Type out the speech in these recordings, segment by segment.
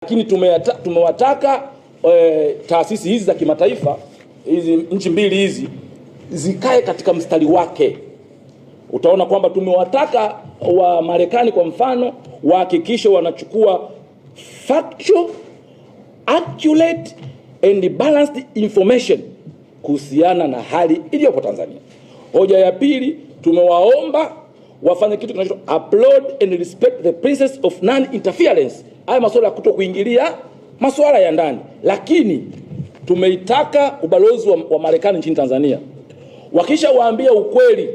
Lakini tumewataka taasisi hizi za kimataifa, hizi nchi mbili hizi zikae katika mstari wake. Utaona kwamba tumewataka wa Marekani kwa mfano wahakikishe wanachukua factual, accurate and balanced information kuhusiana na hali iliyopo Tanzania. Hoja ya pili, tumewaomba wafanye kitu kinachoitwa upload and respect the principles of non-interference. Haya masuala ya kutokuingilia masuala ya ndani. Lakini tumeitaka ubalozi wa Marekani nchini Tanzania, wakisha waambia ukweli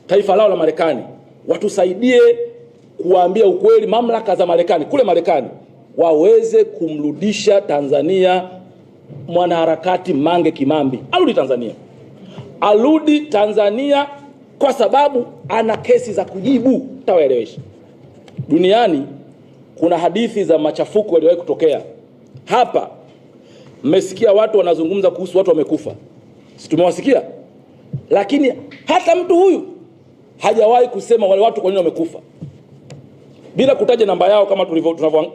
taifa lao la Marekani, watusaidie kuwaambia ukweli mamlaka za Marekani kule Marekani, waweze kumrudisha Tanzania mwanaharakati Mange Kimambi. Arudi Tanzania kwa sababu ana kesi za kujibu. Tawaelewesha. Duniani kuna hadithi za machafuko yaliyowahi kutokea. Hapa mmesikia watu wanazungumza kuhusu watu wamekufa. Si tumewasikia? Lakini hata mtu huyu hajawahi kusema wale watu kwa nini wamekufa, bila kutaja namba yao, kama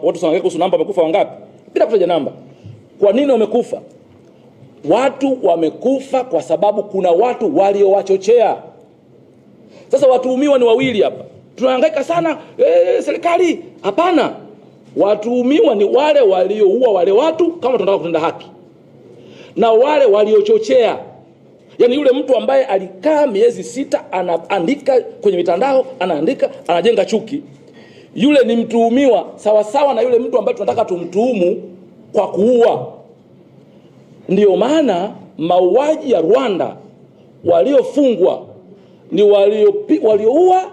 watu sangaika kuhusu namba wamekufa wangapi, bila kutaja namba. Kwa nini wamekufa? Watu wamekufa kwa sababu kuna watu waliowachochea. Sasa watuhumiwa ni wawili hapa. Tunahangaika sana serikali. Hapana. Watuhumiwa ni wale walioua wale watu kama tunataka kutenda haki, na wale waliochochea. Yaani yule mtu ambaye alikaa miezi 6 anaandika kwenye mitandao, anajenga chuki, yule ni mtuhumiwa sawa sawa na yule mtu ambaye tunataka tumtuhumu kwa kuua. Ndio maana mauaji ya Rwanda waliofungwa ni walioua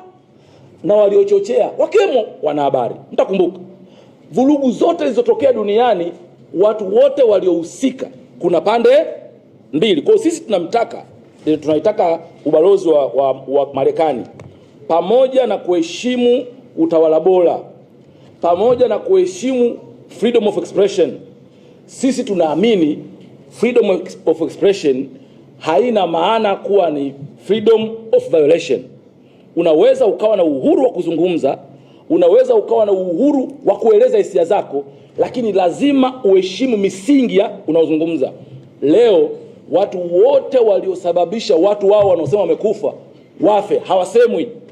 na waliochochea, wakiwemo wanahabari. Mtakumbuka vurugu zote zilizotokea duniani, watu wote waliohusika kuna pande mbili. Kwa sisi tunaitaka ubalozi wa Marekani, pamoja na kuheshimu utawala bora, pamoja na kuheshimu freedom of expression. Sisi tunaamini freedom of expression haina maana kuwa ni freedom of violation. Unaweza ukawa na uhuru wa kuzungumza, unaweza ukawa na uhuru wa kueleza hisia zako, lakini lazima uheshimu misingi ya unaozungumza. Leo watu wote waliosababisha watu wao wanaosema wamekufa wafe hawasemwi.